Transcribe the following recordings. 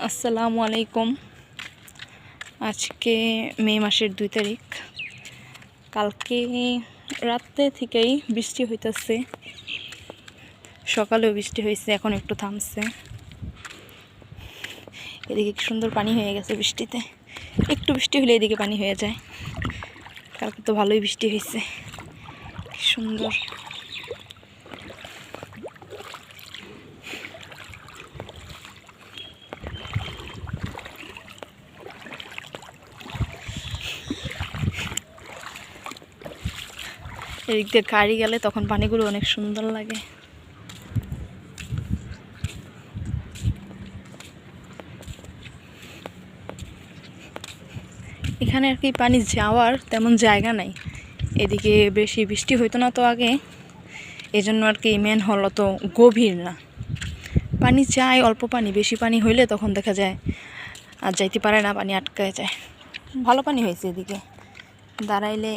আসসালামু আলাইকুম। আজকে মে মাসের 2 তারিখ। কালকে রাতে থেকেই বৃষ্টি হইতেছে, সকালেও বৃষ্টি হয়েছে, এখন একটু থামছে। এদিকে কি সুন্দর পানি হয়ে গেছে বৃষ্টিতে, একটু বৃষ্টি হলে এদিকে পানি হয়ে যায়। কালকে তো ভালোই বৃষ্টি হয়েছে, কি সুন্দর। এদিক দিয়ে গাড়ি গেলে তখন পানিগুলো অনেক সুন্দর লাগে। এখানে আর কি পানি যাওয়ার তেমন জায়গা নাই, এদিকে বেশি বৃষ্টি হইতো না তো আগে, এজন্য আর কি মেন হল তো গভীর না, পানি যায় অল্প পানি। বেশি পানি হইলে তখন দেখা যায় আর যাইতে পারে না, পানি আটকায় যায়। ভালো পানি হয়েছে, এদিকে দাঁড়াইলে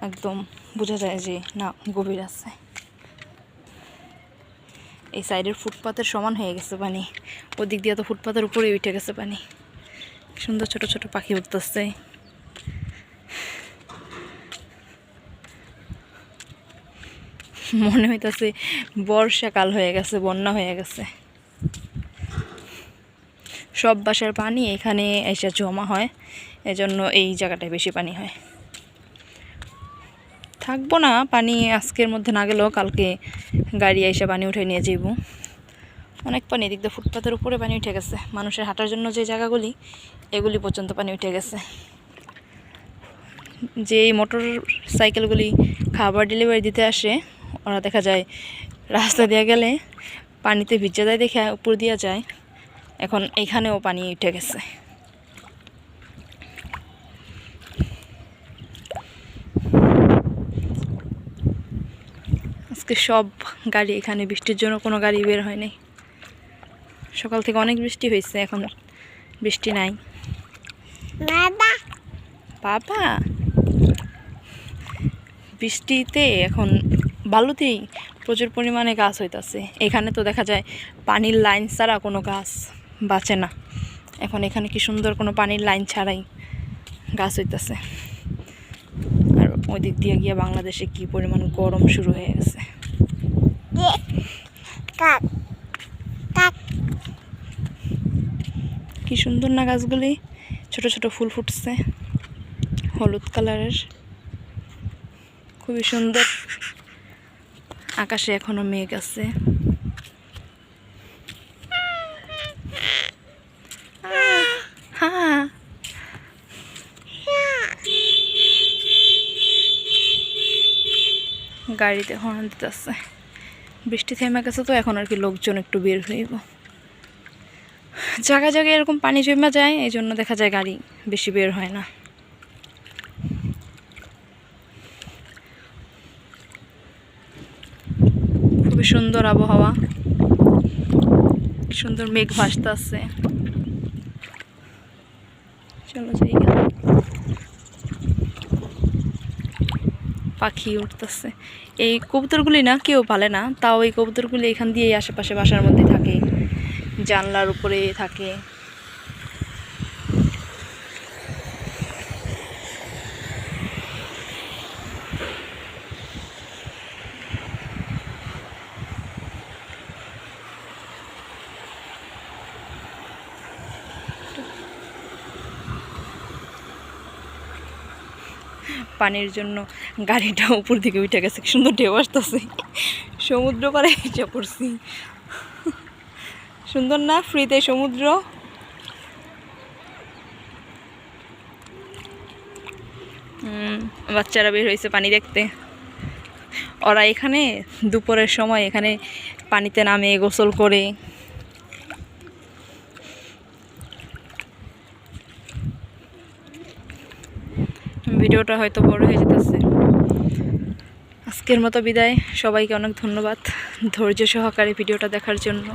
একদম বোঝা যায় যে না গভীর আছে। এই সাইডের ফুটপাতের সমান হয়ে গেছে পানি, ওদিক দিয়ে তো ফুটপাতের উপরে উঠে গেছে পানি। সুন্দর ছোট ছোট পাখি উঠতেছে। মনে হইতেছে বর্ষাকাল হয়ে গেছে, বন্যা হয়ে গেছে। সব বাসার পানি এখানে এসে জমা হয়, এজন্য এই জায়গাটায় বেশি পানি হয়। থাকবো না পানি, আজকের মধ্যে না গেলেও কালকে গাড়ি এসে পানি উঠে নিয়ে যাইব। অনেক পানি, এদিক দিয়ে ফুটপাতের উপরে পানি উঠে গেছে। মানুষের হাঁটার জন্য যে জায়গাগুলি, এগুলি পর্যন্ত পানি উঠে গেছে। যে এই মোটর সাইকেলগুলি খাবার ডেলিভারি দিতে আসে, ওরা দেখা যায় রাস্তা দিয়ে গেলে পানিতে ভিজে যায়, দেখে উপর দিয়ে যায়। এখন এইখানেও পানি উঠে গেছে। আজকে সব গাড়ি এখানে, বৃষ্টির জন্য কোনো গাড়ি বের হয়নি। সকাল থেকে অনেক বৃষ্টি হয়েছে, এখন বৃষ্টি নাই। বাবা বৃষ্টিতে এখন বালুতেই প্রচুর পরিমাণে গাছ হইতাছে। এখানে তো দেখা যায় পানির লাইন ছাড়া কোনো গাছ বাঁচে না। এখন এখানে কি সুন্দর কোনো পানির লাইন ছাড়াই গাছ হইতাছে। আর ওই দিক দিয়ে গিয়ে বাংলাদেশে কি পরিমাণ গরম শুরু হয়ে গেছে। কি সুন্দর না গাছগুলি, ছোট ছোট ফুল ফুটছে হলুদ কালারের, খুবই সুন্দর। আকাশে এখনো মেঘ আছে। হ্যাঁ, গাড়িতে হর্ন দিতেছে। বৃষ্টি থেমে গেছে তো এখন আর কি লোকজন একটু বের হইব। জায়গায় জায়গায় এরকম পানি জমে যায়, এই জন্য দেখা যায় গাড়ি বেশি বের হয় না। খুবই সুন্দর আবহাওয়া, সুন্দর মেঘ ভাসতে আছে। চলো যাই, পাখি উঠতেছে। এই কবুতরগুলি না কেউ পালে না, তাও এই কবুতরগুলি এখান দিয়ে আশেপাশে বাসার মধ্যে থাকে, জানলার উপরে থাকে। পানির জন্য গাড়িটা উপর দিকে উঠে গেছে, কি সুন্দর ঢেউ আসতেছে। সমুদ্র পাড়ে এসে পড়ছি। সুন্দর না ফ্রিতে সমুদ্র। বাচ্চারা বের হয়েছে পানি দেখতে। ওরা এখানে দুপুরের সময় এখানে পানিতে নামে গোসল করে। ভিডিওটা হয়তো বড় হয়ে যেতেছে। আজকের মতো বিদায়। সবাইকে অনেক ধন্যবাদ ধৈর্য সহকারে ভিডিওটা দেখার জন্য।